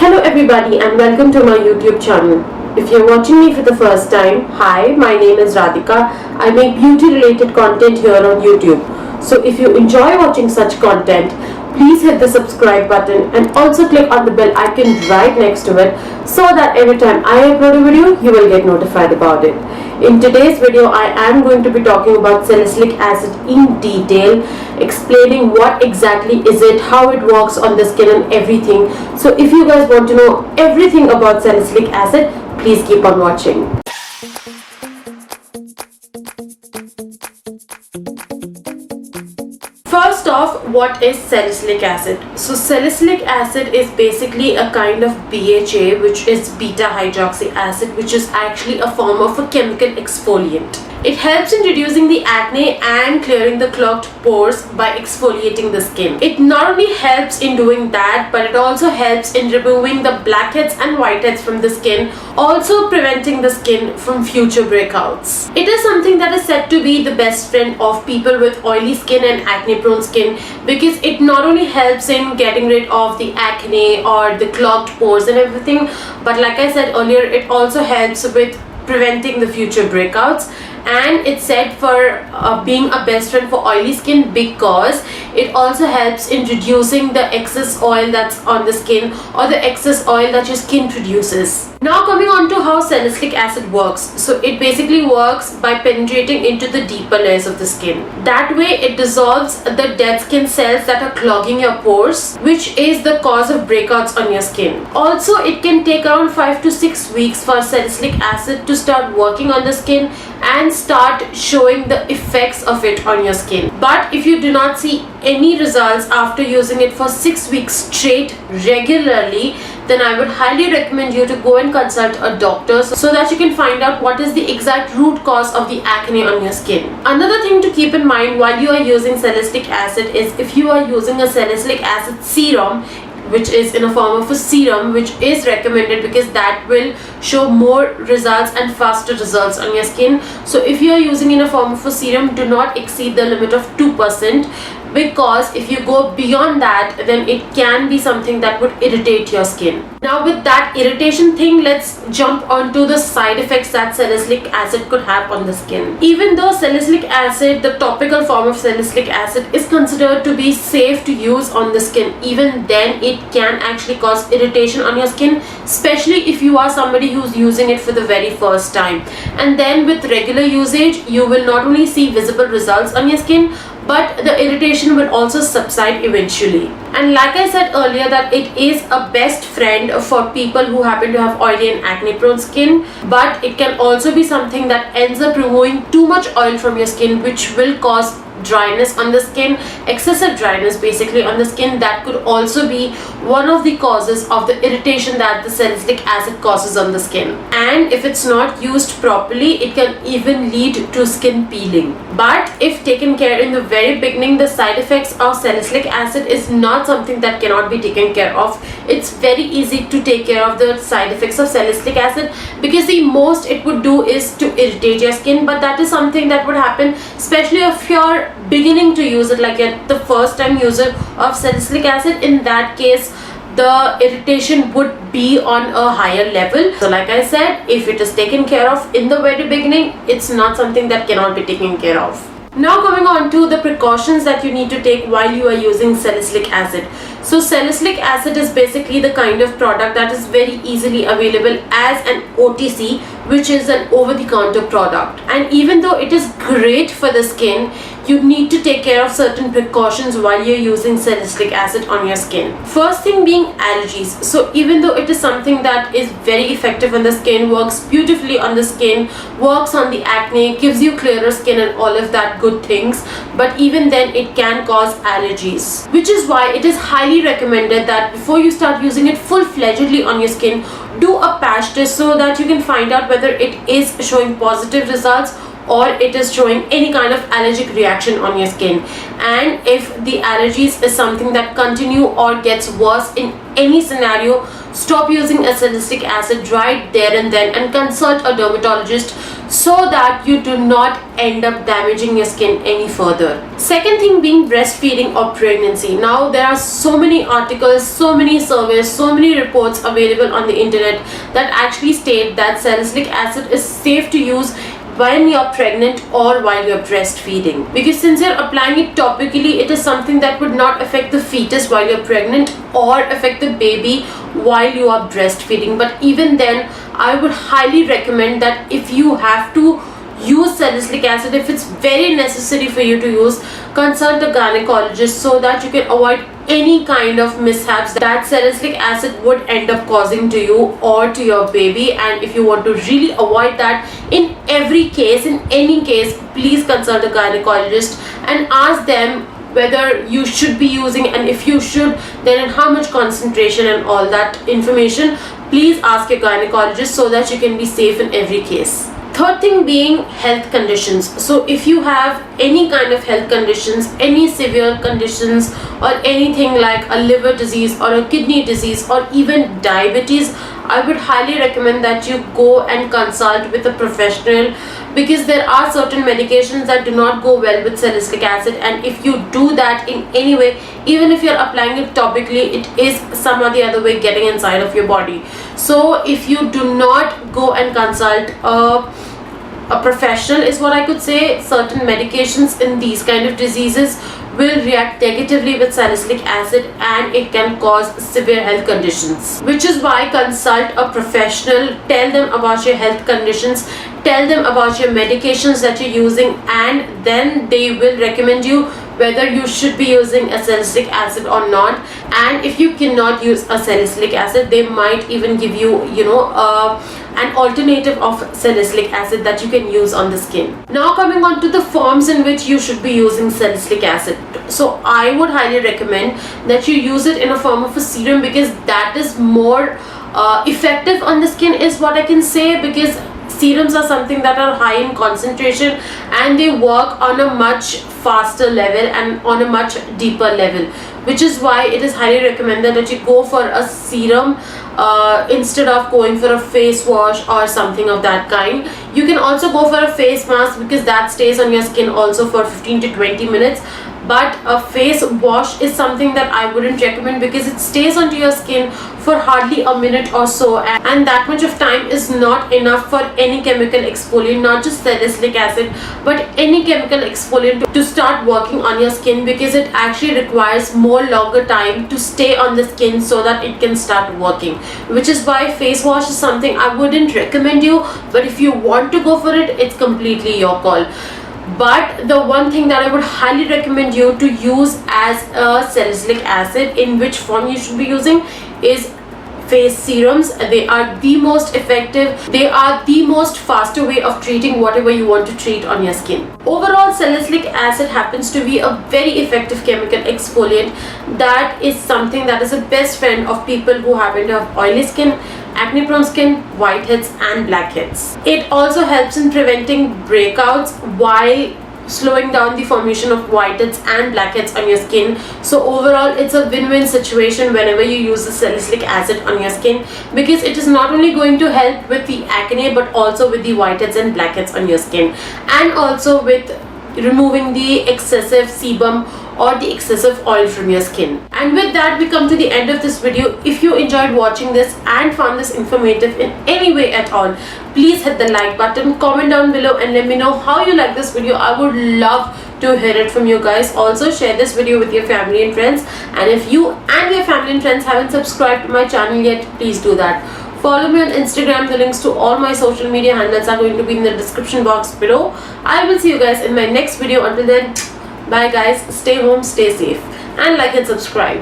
Hello everybody and welcome to my YouTube channel. If you're watching me for the first time, hi, my name is Radhika. I make beauty related content here on YouTube. So if you enjoy watching such content, please hit the subscribe button and also click on the bell icon right next to it so that every time I upload a video, you will get notified about it. In today's video, I am going to be talking about salicylic acid in detail, explaining what exactly is it, how it works on the skin and everything. So if you guys want to know everything about salicylic acid, please keep on watching. First off, what is salicylic acid? So salicylic acid is basically a kind of BHA, which is beta hydroxy acid, which is actually a form of a chemical exfoliant. It helps in reducing the acne and clearing the clogged pores by exfoliating the skin. It not only helps in doing that, but it also helps in removing the blackheads and whiteheads from the skin, also preventing the skin from future breakouts. It is something that is said to be the best friend of people with oily skin and acne prone skin, because it not only helps in getting rid of the acne or the clogged pores and everything, but like I said earlier, it also helps with preventing the future breakouts. And it's said for being a best friend for oily skin because it also helps in reducing the excess oil that's on the skin or the excess oil that your skin produces. Now coming on to how salicylic acid works. So it basically works by penetrating into the deeper layers of the skin. That way it dissolves the dead skin cells that are clogging your pores, which is the cause of breakouts on your skin. Also, it can take around 5 to 6 weeks for salicylic acid to start working on the skin and start showing the effects of it on your skin. But if you do not see any results after using it for 6 weeks straight regularly, then I would highly recommend you to go and consult a doctor so that you can find out what is the exact root cause of the acne on your skin. Another thing to keep in mind while you are using salicylic acid is if you are using a salicylic acid serum, which is in a form of a serum, which is recommended because that will show more results and faster results on your skin. So if you are using in a form of a serum, do not exceed the limit of 2%, because if you go beyond that, then it can be something that would irritate your skin. Now with that irritation thing, let's jump onto the side effects that salicylic acid could have on the skin. Even though salicylic acid, the topical form of salicylic acid, is considered to be safe to use on the skin, even then it can actually cause irritation on your skin, especially if you are somebody who's using it for the very first time. And then with regular usage, you will not only see visible results on your skin, but the irritation will also subside eventually. And like I said earlier, that it is a best friend for people who happen to have oily and acne prone skin, but it can also be something that ends up removing too much oil from your skin, which will cause dryness on the skin, excessive dryness basically on the skin. That could also be one of the causes of the irritation that the salicylic acid causes on the skin. And if it's not used properly, it can even lead to skin peeling. But if taken care in the very beginning, the side effects of salicylic acid is not something that cannot be taken care of. It's very easy to take care of the side effects of salicylic acid, because the most it would do is to irritate your skin, but that is something that would happen especially if you're beginning to use it, like at the first time user of salicylic acid. In that case, the irritation would be on a higher level. So like I said, if it is taken care of in the very beginning, it's not something that cannot be taken care of. Now coming on to the precautions that you need to take while you are using salicylic acid. So salicylic acid is basically the kind of product that is very easily available as an OTC, which is an over-the-counter product. And even though it is great for the skin, you need to take care of certain precautions while you're using salicylic acid on your skin. First thing being allergies. So even though it is something that is very effective on the skin, works beautifully on the skin, works on the acne, gives you clearer skin and all of that good things, but even then it can cause allergies, which is why it is highly recommended that before you start using it full-fledgedly on your skin, do a patch test so that you can find out whether it is showing positive results or it is showing any kind of allergic reaction on your skin. And if the allergies is something that continue or gets worse in any scenario, stop using salicylic acid right there and then and consult a dermatologist so that you do not end up damaging your skin any further. Second thing being breastfeeding or pregnancy. Now there are so many articles, so many surveys, so many reports available on the internet that actually state that salicylic acid is safe to use when you're pregnant or while you're breastfeeding, because since you're applying it topically, it is something that would not affect the fetus while you're pregnant or affect the baby while you are breastfeeding. But even then, I would highly recommend that if you have to use salicylic acid, if it's very necessary for you to use, consult a gynecologist so that you can avoid any kind of mishaps that salicylic acid would end up causing to you or to your baby. And if you want to really avoid that, in every case, in any case, please consult a gynecologist and ask them whether you should be using, and if you should, then in how much concentration and all that information. Please ask your gynecologist so that you can be safe in every case. Third thing being health conditions. So if you have any kind of health conditions, any severe conditions, or anything like a liver disease or a kidney disease or even diabetes, I would highly recommend that you go and consult with a professional, because there are certain medications that do not go well with salicylic acid, and if you do that in any way, even if you're applying it topically, it is some or the other way getting inside of your body. So if you do not go and consult a professional, is what I could say, certain medications in these kind of diseases will react negatively with salicylic acid and it can cause severe health conditions, which is why consult a professional, tell them about your health conditions, tell them about your medications that you're using, and then they will recommend you whether you should be using a salicylic acid or not. And if you cannot use a salicylic acid, they might even give you an alternative of salicylic acid that you can use on the skin. Now coming on to the forms in which you should be using salicylic acid. So I would highly recommend that you use it in a form of a serum, because that is more effective on the skin, is what I can say, because serums are something that are high in concentration and they work on a much faster level and on a much deeper level, which is why it is highly recommended that you go for a serum instead of going for a face wash or something of that kind. You can also go for a face mask, because that stays on your skin also for 15 to 20 minutes. But a face wash is something that I wouldn't recommend, because it stays onto your skin for hardly a minute or so, and that much of time is not enough for any chemical exfoliant, not just salicylic acid but any chemical exfoliant to start working on your skin, because it actually requires more longer time to stay on the skin so that it can start working, which is why face wash is something I wouldn't recommend you. But if you want to go for it, it's completely your call. But the one thing that I would highly recommend you to use as a salicylic acid, in which form you should be using, is face serums. They are the most effective, they are the most faster way of treating whatever you want to treat on your skin. Overall, salicylic acid happens to be a very effective chemical exfoliant. That is something that is a best friend of people who happen to have oily skin, acne prone skin, whiteheads and blackheads. It also helps in preventing breakouts while slowing down the formation of whiteheads and blackheads on your skin. So overall, it's a win-win situation whenever you use the salicylic acid on your skin, because it is not only going to help with the acne but also with the whiteheads and blackheads on your skin, and also with removing the excessive sebum or the excessive oil from your skin. And with that, we come to the end of this video. If you enjoyed watching this and found this informative in any way at all, please hit the like button, comment down below and let me know how you like this video. I would love to hear it from you guys. Also share this video with your family and friends, and if you and your family and friends haven't subscribed to my channel yet, please do that. Follow me on Instagram. The links to all my social media handles are going to be in the description box below. I will see you guys in my next video. Until then, bye guys, stay home, stay safe, and like and subscribe.